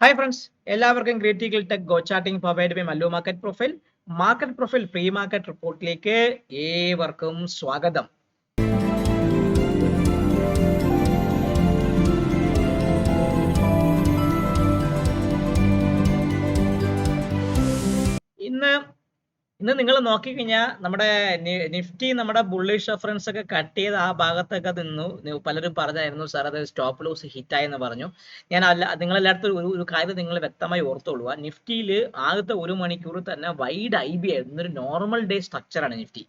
Hi friends, എല്ലാവർക്കും critical tech go charting provide by Mallu market profile pre market റിപ്പോർട്ടിലേക്ക് ഏവർക്കും സ്വാഗതം. ഇന്ന് നിങ്ങൾ നോക്കിക്കഴിഞ്ഞാൽ നമ്മുടെ നിഫ്റ്റി നമ്മുടെ ബുള്ളിഷ് റെഫറൻസ് ഒക്കെ കട്ട് ചെയ്ത് ആ ഭാഗത്തൊക്കെ നിന്നു. പലരും പറഞ്ഞായിരുന്നു സാർ അത് സ്റ്റോപ്പ് ലോസ് ഹിറ്റായെന്ന് പറഞ്ഞു. ഞാൻ നിങ്ങളെല്ലായിടത്തും ഒരു കാര്യം നിങ്ങൾ വ്യക്തമായി ഓർത്തോളുക. നിഫ്റ്റിയിൽ ആദ്യത്തെ ഒരു മണിക്കൂർ തന്നെ വൈഡ് ഐ ബി ആയിരുന്നു. ഒരു നോർമൽ ഡേ സ്ട്രക്ചറാണ് നിഫ്റ്റി.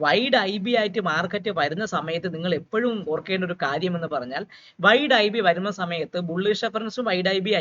വൈഡ് ഐ ബി ആയിട്ട് മാർക്കറ്റ് വരുന്ന സമയത്ത് നിങ്ങൾ എപ്പോഴും ഓർക്കേണ്ട ഒരു കാര്യം എന്ന് പറഞ്ഞാൽ, വൈഡ് ഐ ബി വരുന്ന സമയത്ത് ബുള്ളിഷ് റെഫറൻസും wide I B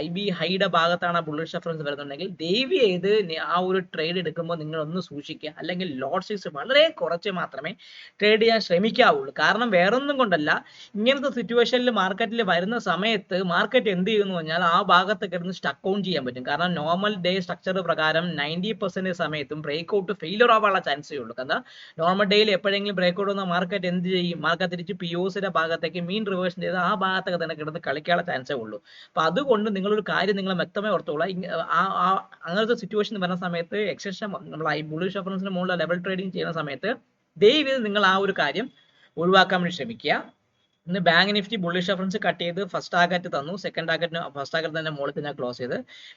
I B ഹൈയുടെ ഭാഗത്താണ് ബുള്ളിഷ് റെഫറൻസ് വരുന്നുണ്ടെങ്കിൽ ദയവ് ചെയ്ത് ആ ഒരു ട്രേഡ് എടുക്കുമ്പോൾ നിങ്ങൾ ഒന്ന് സൂക്ഷിക്കുക. അല്ലെങ്കിൽ ലോട്ട് സൈസ് വളരെ കുറച്ച് മാത്രമേ ട്രേഡ് ചെയ്യാൻ ശ്രമിക്കാവുള്ളൂ. കാരണം വേറൊന്നും കൊണ്ടല്ല, ഇങ്ങനത്തെ സിറ്റുവേഷനിൽ മാർക്കറ്റിൽ വരുന്ന സമയത്ത് മാർക്കറ്റ് എന്ത് ചെയ്യുന്നു പറഞ്ഞാൽ ആ ഭാഗത്ത് കിടന്ന് സ്റ്റക്ക് ഔൺ ചെയ്യാൻ പറ്റും. കാരണം നോർമൽ ഡേ സ്ട്രക്ചർ പ്രകാരം 90% സമയത്തും ബ്രേക്ക് ഔട്ട് ഫെയിലർ ആവാനുള്ള ചാൻസേ ഉള്ളൂ. കാരണം നോർമൽ ഡേയിൽ എപ്പോഴെങ്കിലും ബ്രേക്ക് ഔട്ട് വന്ന മാർക്കറ്റ് എന്ത് ചെയ്യും? മാർക്കറ്റ് തിരിച്ച് POസിന്റെ ഭാഗത്തേക്ക് മീൻ റിവേഴ്സ് ചെയ്ത് ആ ഭാഗത്തൊക്കെ തന്നെ കിടന്ന് കളിക്കാനുള്ള ചാൻസേ ഉള്ളൂ. അപ്പൊ അതുകൊണ്ട് നിങ്ങളൊരു കാര്യം നിങ്ങൾ വ്യക്തമായി ഓർത്തോളാം. അങ്ങനത്തെ സിറ്റുവേഷൻ വരുന്ന സമയത്ത് എക്സെഷൻ നമ്മൾ ഈ ബുള്ളിഷ് റെഫറൻസിന് മുകളിൽ ലെവൽ ട്രേഡിംഗ് ചെയ്യുന്ന സമയത്ത് ദയവ് നിങ്ങൾ ആ ഒരു കാര്യം ഒഴിവാക്കാൻ വേണ്ടി ശ്രമിക്കുക. ഇന്ന് bank Nifty bullish reference cut ചെയ്ത് ഫസ്റ്റ് ടാർഗറ്റ് തന്നു. സെക്കൻഡ് ടാർഗറ്റിന് ഫസ്റ്റ് ടാർഗറ്റ് തന്നെ മുകളിൽ തന്നെ ക്ലോസ് ചെയ്ത്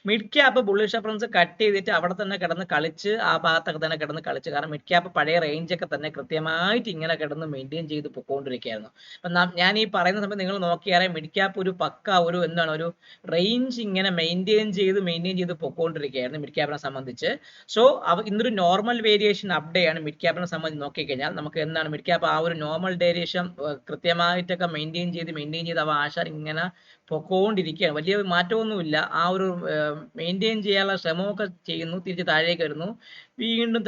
mid cap bullish reference cut ചെയ്തിട്ട് അവിടെ തന്നെ കിടന്ന് കളിച്ച് ആ ഭാഗത്തൊക്കെ തന്നെ കിടന്ന് കളിച്ച്. കാരണം മിഡ് ക്യാപ്പ് പഴയ റേഞ്ചൊക്കെ തന്നെ കൃത്യമായിട്ട് ഇങ്ങനെ കിടന്ന് മെയിൻറ്റെയിൻ ചെയ്ത് പൊക്കോണ്ടിരിക്കുകയായിരുന്നു. അപ്പം ഞാൻ ഈ പറയുന്ന സമയത്ത് നിങ്ങൾ നോക്കിയാൽ മിഡ് ക്യാപ്പ് ഒരു പക്ക ഒരു ഒരു റേഞ്ച് ഇങ്ങനെ മെയിൻറ്റെയിൻ ചെയ്ത് പൊക്കോണ്ടിരിക്കുകയായിരുന്നു മിഡ് ക്യാപ്പിനെ സംബന്ധിച്ച്. സോ ഇന്നൊരു നോർമൽ വേരിയേഷൻ അപ്ഡേ ആണ് മിഡ് ക്യാപ്പിനെ സംബന്ധിച്ച് നോക്കിക്കഴിഞ്ഞാൽ നമുക്ക് എന്താണ് മിഡ് ക്യാപ്പ് ആ ഒരു നോർമൽ വേരിയേഷൻ കൃത്യമായിട്ട് മെയിൻറ്റെയിൻ ചെയ്ത് അവ ആശ ഇങ്ങനെ പൊക്കോണ്ടിരിക്കുകയാണ്. വലിയ മാറ്റമൊന്നുമില്ല. ആ ഒരു മെയിൻറ്റെയിൻ ചെയ്യാനുള്ള ശ്രമമൊക്കെ ചെയ്യുന്നു, തിരിച്ച് താഴേക്ക് വരുന്നു, വീണ്ടും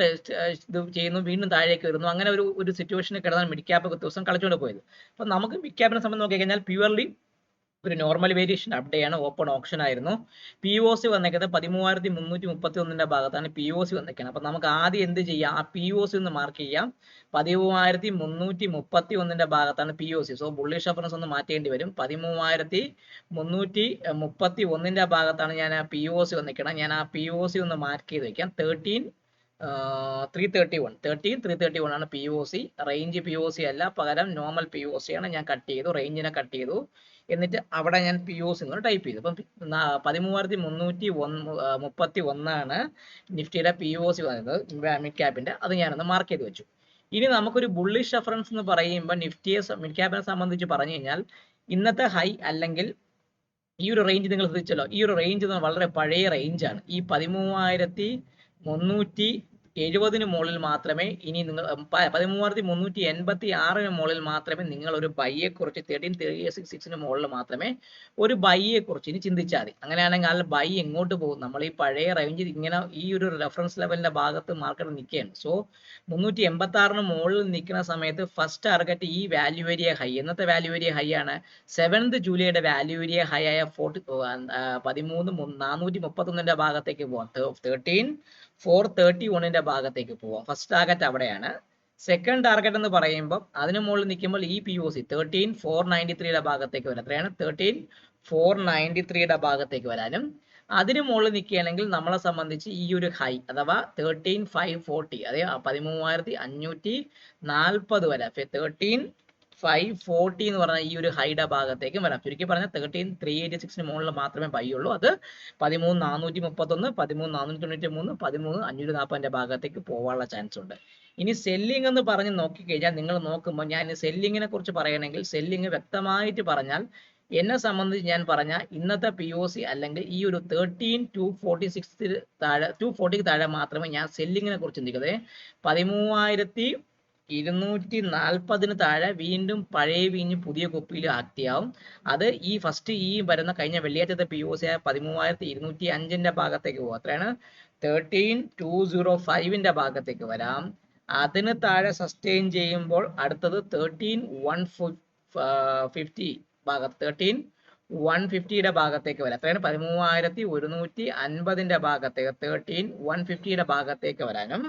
ഇത് ചെയ്യുന്നു, വീണ്ടും താഴേക്ക് വരുന്നു. അങ്ങനെ ഒരു സിറ്റുവേഷനിൽ കിടന്നാണ് മിഡ് ക്യാപ്പ് ദിവസം കളിച്ചുകൊണ്ട് പോയത്. അപ്പൊ നമുക്ക് മിഡ് ക്യാപ്പിനെ സംബന്ധിച്ച് നോക്കിക്കഴിഞ്ഞാൽ പ്യുവർലി ഒരു നോർമൽ വേരിയേഷൻ അപ്ഡേ ആണ്. ഓപ്പൺ ഓപ്ഷൻ ആയിരുന്നു. POC വന്നേക്കുന്നത് 13,331 ഭാഗത്താണ് POC വന്നേക്കുന്നത്. അപ്പൊ നമുക്ക് ആദ്യം എന്ത് ചെയ്യാം? ആ POC ഒന്ന് മാർക്ക് ചെയ്യാം. 13,331 ഭാഗത്താണ് POC. സോ ബുള്ളിഷ് റെഫറൻസ് ഒന്ന് മാറ്റേണ്ടി വരും. 13,331 ഭാഗത്താണ് ഞാൻ ആ POC വന്നേക്കണം. ഞാൻ ആ POC ഒന്ന് മാർക്ക് ചെയ്ത് വെക്കാം. 13,331 ആണ് POC. റേഞ്ച് POC അല്ല, പകരം നോർമൽ POC ആണ്. ഞാൻ കട്ട് ചെയ്തു, റേഞ്ചിനെ കട്ട് ചെയ്തു. എന്നിട്ട് അവിടെ ഞാൻ POC എന്ന് ടൈപ്പ് ചെയ്തു. അപ്പം 13,331 ആണ് നിഫ്റ്റിയുടെ POC വന്നത് മിഡ് ക്യാപ്പിന്റെ. അത് ഞാനൊന്ന് മാർക്ക് ചെയ്ത് വെച്ചു. ഇനി നമുക്കൊരു ബുള്ളിഷ് റെഫറൻസ് എന്ന് പറയുമ്പോൾ നിഫ്റ്റിയെ മിഡ് ക്യാപ്പിനെ സംബന്ധിച്ച് പറഞ്ഞു കഴിഞ്ഞാൽ ഇന്നത്തെ ഹൈ അല്ലെങ്കിൽ ഈ ഒരു റേഞ്ച് നിങ്ങൾ ശ്രദ്ധിച്ചല്ലോ. ഈ ഒരു റേഞ്ച് വളരെ പഴയ റേഞ്ചാണ്. ഈ 13,370 മുകളിൽ മാത്രമേ ഇനി നിങ്ങൾ 13,386 മുകളിൽ മാത്രമേ നിങ്ങൾ ഒരു ബൈയെ കുറിച്ച് 13,366 മുകളിൽ മാത്രമേ ഒരു ബൈയെ കുറിച്ച് ഇനി ചിന്തിച്ചാൽ മതി. അങ്ങനെയാണെങ്കിൽ ആ ബൈ എങ്ങോട്ട് പോകും? നമ്മൾ ഈ പഴയ റേഞ്ചിൽ ഇങ്ങനെ ഈ ഒരു റെഫറൻസ് ലെവലിന്റെ ഭാഗത്ത് മാർക്കറ്റ് നിൽക്കുകയാണ്. സോ 386 മുകളിൽ നിൽക്കുന്ന സമയത്ത് ഫസ്റ്റ് ടാർഗറ്റ് ഈ വാല്യൂ ഏരിയ ഹൈ, എന്നത്തെ വാല്യൂ ഏരിയ ഹൈ ആണ് 7th ജൂലൈയുടെ വാല്യൂ ഏരിയ ഹൈ ആയ 13,431 ഭാഗത്തേക്ക് പോവാം. 13,431 ഭാഗത്തേക്ക് പോവാം. ഫസ്റ്റ് ടാർഗറ്റ് അവിടെയാണ്. സെക്കൻഡ് ടാർഗറ്റ് എന്ന് പറയുമ്പോൾ അതിന് മുകളിൽ നിൽക്കുമ്പോൾ ഈ POC 13,493 ഭാഗത്തേക്ക് വരാം. എത്രയാണ്? 13,493 ഭാഗത്തേക്ക് വരാനും അതിന് മുകളിൽ നിൽക്കുകയാണെങ്കിൽ നമ്മളെ സംബന്ധിച്ച് ഈ ഒരു ഹൈ അഥവാ 13,540 അതെ 13,540 വരാം. 13,540 എന്ന് പറഞ്ഞാൽ ഈ ഒരു ഹൈയുടെ ഭാഗത്തേക്കും വരാം. ചുരുക്കി പറഞ്ഞാൽ 13,386 മുകളിൽ മാത്രമേ ബൈ ഉള്ളൂ. അത് 13,431, 13,493, 13,540 ഭാഗത്തേക്ക് പോകാനുള്ള ചാൻസ് ഉണ്ട്. ഇനി സെല്ലിംഗ് എന്ന് പറഞ്ഞ് നോക്കിക്കഴിഞ്ഞാൽ നിങ്ങൾ നോക്കുമ്പോൾ ഞാൻ സെല്ലിങ്ങിനെ കുറിച്ച് പറയണമെങ്കിൽ സെല്ലിംഗ് വ്യക്തമായിട്ട് പറഞ്ഞാൽ എന്നെ സംബന്ധിച്ച് ഞാൻ പറഞ്ഞ ഇന്നത്തെ POC അല്ലെങ്കിൽ ഈ ഒരു 13,246 താഴെ 240 താഴെ മാത്രമേ ഞാൻ സെല്ലിങ്ങിനെ കുറിച്ച് ചിന്തിക്കുന്നത്. 13,240 താഴെ വീണ്ടും പഴയ വീഞ്ഞ് പുതിയ കുപ്പിയിൽ ആക്ടിയാവും. അത് ഈ ഫസ്റ്റ് ഈ വരുന്ന കഴിഞ്ഞ വെള്ളിയാഴ്ചത്തെ POC ആയ 13,205 ഭാഗത്തേക്ക് പോകും. അത്രയാണ് 13,205 ഭാഗത്തേക്ക് വരാം. അതിന് താഴെ സസ്റ്റെയിൻ ചെയ്യുമ്പോൾ അടുത്തത് 13,150 ഭാഗത്ത് 13,150 ഭാഗത്തേക്ക് വരാം. അത്രയാണ് 13,150 ഭാഗത്തേക്ക് 13,150 ഭാഗത്തേക്ക് വരാനും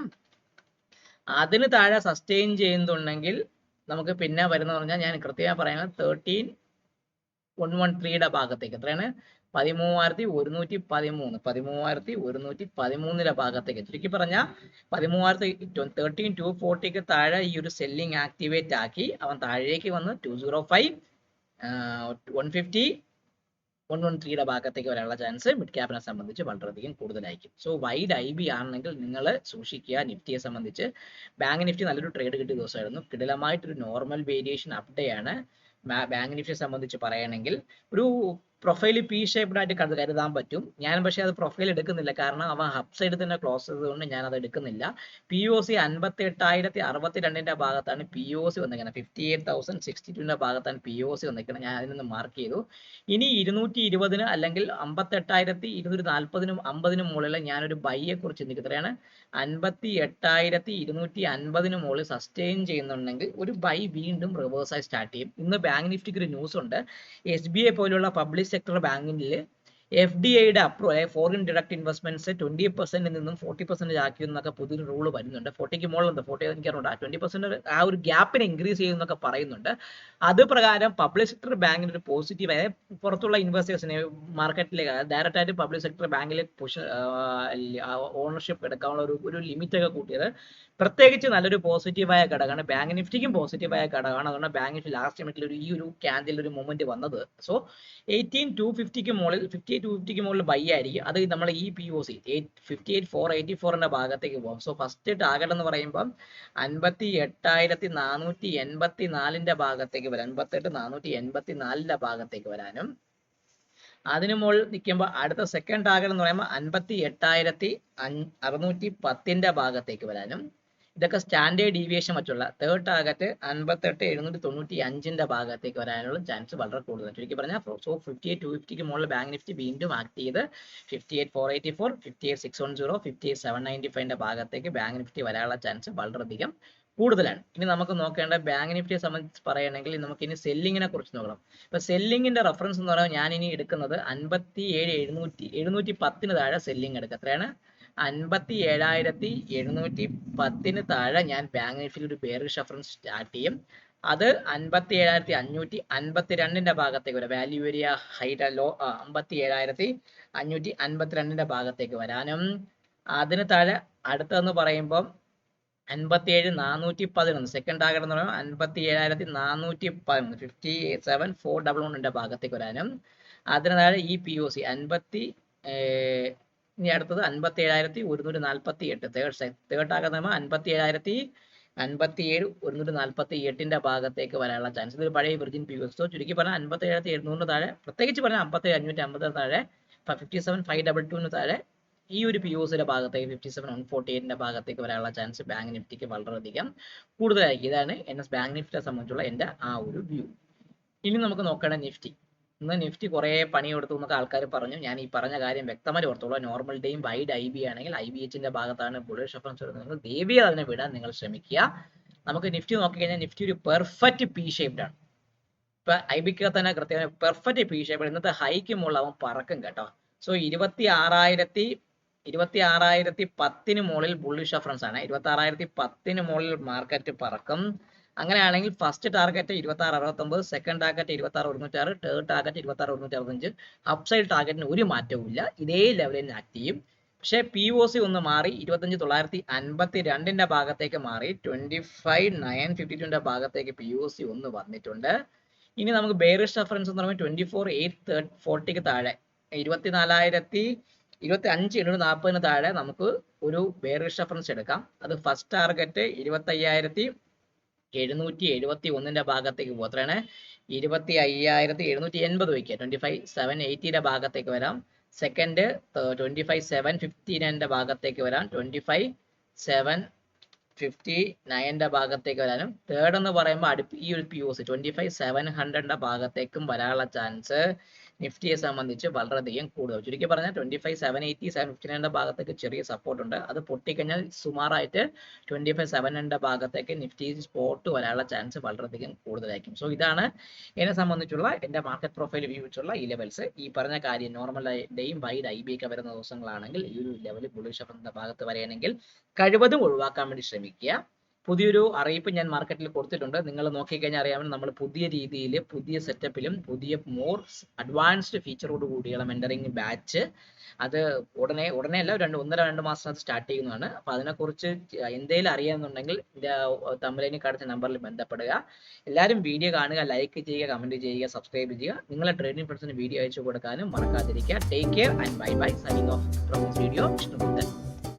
അതിന് താഴെ സസ്റ്റെയിൻ ചെയ്യുന്നുണ്ടെങ്കിൽ നമുക്ക് പിന്നെ വരുന്ന പറഞ്ഞാൽ ഞാൻ കൃത്യമായി പറയുന്നത് 13,113 ഭാഗത്തേക്ക്. എത്രയാണ്? 13,113 ഭാഗത്തേക്ക്, ചുരുക്കി പറഞ്ഞാൽ 13,240 താഴെ ഈ ഒരു സെല്ലിംഗ് ആക്ടിവേറ്റ് ആക്കി അവൻ താഴേക്ക് വന്ന് 205, 150, 113 ഭാഗത്തേക്ക് വരാനുള്ള ചാൻസ് മിഡ് ക്യാപ്പിനെ സംബന്ധിച്ച് വളരെയധികം കൂടുതലായിരിക്കും. സോ വൈഡ് IB ആണെങ്കിൽ നിങ്ങൾ സൂക്ഷിക്കുക. നിഫ്റ്റിയെ സംബന്ധിച്ച് ബാങ്ക് നിഫ്റ്റി നല്ലൊരു ട്രേഡ് കിട്ടിയ ദിവസമായിരുന്നു. കിടിലമായിട്ടൊരു നോർമൽ വേരിയേഷൻ അപ്ഡേ ആണ് ബാങ്ക് നിഫ്റ്റിയെ സംബന്ധിച്ച് പറയുകയാണെങ്കിൽ. ഒരു പ്രൊഫൈൽ പി ഷേപ്ഡ് ആയിട്ട് കരുതാൻ പറ്റും. ഞാൻ പക്ഷേ അത് പ്രൊഫൈൽ എടുക്കുന്നില്ല, കാരണം അവ അപ്പ് സൈഡ് തന്നെ ക്ലോസ് ചെയ്തതുകൊണ്ട് ഞാൻ അത് എടുക്കുന്നില്ല. POC 58,062 ഭാഗത്താണ് POC വന്നിരിക്കുന്നത്. 58,062 ഭാഗത്താണ് POC വന്നിരിക്കുന്നത്. ഞാൻ അതിൽ നിന്ന് മാർക്ക് ചെയ്തു. ഇനി 220 അല്ലെങ്കിൽ 58,240 50 മുകളിൽ ഞാനൊരു ബൈയെ കുറിച്ച് ചിന്തിക്കുന്നതാണ്. 58,250 മുകളിൽ സസ്റ്റെയിൻ ചെയ്യുന്നുണ്ടെങ്കിൽ ഒരു ബൈ വീണ്ടും റിവേഴ്സായി സ്റ്റാർട്ട് ചെയ്യും. ഇന്ന് ബാങ്ക് നിഫ്റ്റിക്ക് ഒരു ന്യൂസ് ഉണ്ട്. SBI പോലുള്ള പബ്ലിക് സെക്ടർ ബാങ്കിൽ FDIയുടെ ഫോറിൻ ഡയറക്ട് ഇൻവെസ്റ്റ്മെന്റ്സ് 20% നിന്നും 40% ആക്കി എന്നൊക്കെ പുതിയൊരു റൂൾ വരുന്നുണ്ട്. 40ക്ക് മുകളിലുണ്ട്, 40 എനിക്കറിയില്ല. 20% ആ ഒരു ഗ്യാപ്പിനെ ഇൻക്രീസ് ചെയ്യുന്നൊക്കെ പറയുന്നുണ്ട്. അത് പ്രകാരം പബ്ലിക് സെക്ടർ ബാങ്കിന് ഒരു പോസിറ്റീവായ പുറത്തുള്ള ഇൻവെസ്റ്റേഴ്സിനെ മാർക്കറ്റിലേക്ക് ഡയറക്റ്റ് ആയിട്ട് പബ്ലിക് സെക്ടർ ബാങ്കിൽ ഓണർഷിപ്പ് എടുക്കാനുള്ള ഒരു ലിമിറ്റ് ഒക്കെ കൂട്ടിയത് പ്രത്യേകിച്ച് നല്ലൊരു പോസിറ്റീവായ ഘടകമാണ്. ബാങ്ക് നിഫ്റ്റിക്കും പോസിറ്റീവായ ഘടകമാണ്. അതുകൊണ്ട് ബാങ്ക് നിഫ്റ്റി ലാസ്റ്റ് മിനിറ്റിൽ ഈ ഒരു ക്യാൻഡിൽ ഒരു മൂവ്മെന്റ് വന്നത്. സോ 18,250ക്ക് മുകളിൽ 58,250ക്ക് മുകളിൽ ബൈ ആയിരിക്കും. അത് നമ്മൾ ഈ POC 58,484 ഭാഗത്തേക്ക് പോകും. സോ ഫസ്റ്റ് ടാർഗറ്റ് എന്ന് പറയുമ്പോൾ 58,484 ഭാഗത്തേക്ക് വരാം. 58,484 ഭാഗത്തേക്ക് വരാനും അതിന് മുകളിൽ നിൽക്കുമ്പോൾ അടുത്ത സെക്കൻഡ് ടാർഗറ്റ് എന്ന് പറയുമ്പോൾ 58,610 ഭാഗത്തേക്ക് വരാനും. ഇതൊക്കെ സ്റ്റാൻഡേർഡ് ഡീവിയേഷൻ മറ്റുള്ള. തേർഡ് ടാർഗറ്റ് 58,795 ഭാഗത്തേക്ക് വരാനുള്ള ചാൻസ് വളരെ കൂടുതലാണ്. ചുരുക്കി പറഞ്ഞാൽ സോ 58,250ക്ക് മുകളിൽ ബാങ്ക് നിഫ്റ്റി വീണ്ടും ആക്ട് ചെയ്ത് 58,484, 58,610, 58,795 ഭാഗത്തേക്ക് ബാങ്ക് നിഫ്റ്റി വരാനുള്ള ചാൻസ് വളരെയധികം കൂടുതലാണ്. ഇനി നമുക്ക് നോക്കേണ്ട ബാങ്ക് നിഫ്റ്റിയെ സംബന്ധിച്ച് പറയുകയാണെങ്കിൽ നമുക്ക് ഇനി സെല്ലിങ്ങിനെ കുറിച്ച് നോക്കണം. ഇപ്പൊ സെല്ലിങ്ങിന്റെ റെഫറൻസ് എന്ന് പറയുമ്പോൾ ഞാൻ ഇനി എടുക്കുന്നത് 57,710 താഴെ സെല്ലിംഗ് എടുക്കുക. എത്രയാണ്? 57,710 താഴെ ഞാൻ ബാങ്ക് നിഫ്റ്റിയിൽ ഒരു ബെയറിഷ് റെഫറൻസ് സ്റ്റാർട്ട് ചെയ്യും. അത് 57,552 ഭാഗത്തേക്ക് വരാം. വാല്യൂ ഏരിയ ഹൈറ്റ് ലോ 57,552 ഭാഗത്തേക്ക് വരാനും. അതിന് താഴെ അടുത്തതെന്ന് പറയുമ്പോൾ 57,411 സെക്കൻഡ് ടാർഗറ്റ് എന്ന് പറയുമ്പോൾ 57,411 57,411 ഭാഗത്തേക്ക് വരാനും. അതിന് താഴെ ഈ POC ഇനി അടുത്തത് 57,148 തേർഡ് ടാർഗറ്റ് എന്ന് പറയുമ്പോൾ 57,148 ഭാഗത്തേക്ക് വരാനുള്ള ചാൻസ്. ഇതൊരു പഴയ വിർജിൻ POC. സോ ചുരുക്കി പറഞ്ഞാൽ 57,700 താഴെ, പ്രത്യേകിച്ച് പറഞ്ഞാൽ 57,550 താഴെ, 57,522 താഴെ ഈ ഒരു POCയുടെ ഭാഗത്തേക്ക് 57,148 ഭാഗത്തേക്ക് വരാനുള്ള ചാൻസ് ബാങ്ക് നിഫ്റ്റിക്ക് വളരെയധികം കൂടുതലായിരിക്കും. ഇതാണ് ബാങ്ക് നിഫ്റ്റിയെ സംബന്ധിച്ചുള്ള എൻ്റെ ആ ഒരു വ്യൂ. ഇനി നമുക്ക് നോക്കേണ്ട നിഫ്റ്റി. ഇന്ന് നിഫ്റ്റി കുറേ പണിയെടുത്തു എന്നൊക്കെ ആൾക്കാർ പറഞ്ഞു. ഞാൻ ഈ പറഞ്ഞ കാര്യം വ്യക്തമായി ഓർത്തോളൂ. നോർമൽ ഡേയും വൈഡ് IB ആണെങ്കിൽ IBHന്റെ ഭാഗത്താണ് ബുള്ളിഷ് റെഫറൻസ് വരുന്നത്. ദേവിയെ അതിനെ വിടാൻ നിങ്ങൾ ശ്രമിക്കുക. നമുക്ക് നിഫ്റ്റി നോക്കിക്കഴിഞ്ഞാൽ നിഫ്റ്റി ഒരു പെർഫെക്റ്റ് P ഷേപ്ഡ് ആണ്. ഇപ്പൊ IBക്ക് തന്നെ കൃത്യമായി പെർഫെക്റ്റ് P ഷേപ്ഡ്. ഇന്നത്തെ ഹൈക്ക് മുകളിൽ അവൻ പറക്കും കേട്ടോ. സോ 26,010 മുകളിൽ ബുള്ളിഷ് റെഫറൻസ് ആണ്. 26,010 മുകളിൽ മാർക്കറ്റ് പറക്കും. അങ്ങനെയാണെങ്കിൽ first target 26,69, second target 26,106, third target 26,165. Upside ടാർഗറ്റിന് ഒരു മാറ്റവും ഇല്ല, ഇതേ ലെവലിൽ ആക്ട് ചെയ്യും. പക്ഷേ POC ഒന്ന് മാറി 25,952 ഭാഗത്തേക്ക് മാറി 25,952 ഭാഗത്തേക്ക് POC ഒന്ന് വന്നിട്ടുണ്ട്. ഇനി നമുക്ക് ബെയറിഷ് റെഫറൻസ് എന്ന് പറയുമ്പോൾ 24,840 താഴെ 25,740 താഴെ നമുക്ക് ഒരു ബെയറിഷ് റെഫറൻസ് എടുക്കാം. അത് ഫസ്റ്റ് ടാർഗറ്റ് 25,771 ഭാഗത്തേക്ക് പോകും. എത്രയാണ്? 25,780 വയ്ക്കുക. 25,780 ഭാഗത്തേക്ക് വരാം. സെക്കൻഡ് 25,759 ഭാഗത്തേക്ക് വരാം. 25,759 ഭാഗത്തേക്ക് വരാനും. തേർഡ് എന്ന് പറയുമ്പോൾ ഈ ഒരു POC 25,700 ഭാഗത്തേക്കും വരാനുള്ള ചാൻസ് നിഫ്റ്റിയെ സംബന്ധിച്ച് വളരെയധികം കൂടുതൽ. ചുരുക്കി പറഞ്ഞാൽ 25,780, 759 ഭാഗത്തേക്ക് ചെറിയ സപ്പോർട്ട് ഉണ്ട്. അത് പൊട്ടിക്കഴിഞ്ഞാൽ സുമാറായിട്ട് 25,700 ഭാഗത്തേക്ക് നിഫ്റ്റി സ്പോട്ട് വരാനുള്ള ചാൻസ് വളരെയധികം കൂടുതലായിരിക്കും. സോ ഇതാണ് എന്നെ സംബന്ധിച്ചുള്ള എൻ്റെ മാർക്കറ്റ് പ്രൊഫൈൽ വ്യൂ വെച്ചുള്ള ഈ ലെവൽസ്. ഈ പറഞ്ഞ കാര്യം നോർമൽ ഡേയും വൈഡ് IB ഒക്കെ വരുന്ന ദിവസങ്ങളാണെങ്കിൽ ഈ ഒരു ലെവൽ ബുള്ളിഷ് റെഫറൻസിന്റെ ഭാഗത്ത് വരെയാണെങ്കിൽ കഴിവതും ഒഴിവാക്കാൻ വേണ്ടി ശ്രമിക്കുക. പുതിയൊരു അറിയിപ്പ് ഞാൻ മാർക്കറ്റിൽ കൊടുത്തിട്ടുണ്ട്. നിങ്ങൾ നോക്കിക്കഴിഞ്ഞാൽ അറിയാമെന്ന് നമ്മൾ പുതിയ രീതിയിൽ പുതിയ സെറ്റപ്പിലും പുതിയ മോർ അഡ്വാൻസ്ഡ് ഫീച്ചറോട് കൂടിയുള്ള മെന്ററിംഗ് ബാച്ച് അത് ഉടനെ അല്ല 1-2 മാസത്തിനകത്ത് സ്റ്റാർട്ട് ചെയ്യുന്നതാണ്. അപ്പോൾ അതിനെക്കുറിച്ച് എന്തെങ്കിലും അറിയാമെന്നുണ്ടെങ്കിൽ തമ്പലൈനിൽ കാണിച്ച നമ്പറിൽ ബന്ധപ്പെടുക. എല്ലാവരും വീഡിയോ കാണുക, ലൈക്ക് ചെയ്യുക, കമന്റ് ചെയ്യുക, സബ്സ്ക്രൈബ് ചെയ്യുക. നിങ്ങളെ ട്രേഡിംഗ് ഫ്രണ്ട്സിന് വീഡിയോ അയച്ചു കൊടുക്കാനും മറക്കാതിരിക്കുക. Take care and bye bye. Signing off from this video. Vishnuguptan.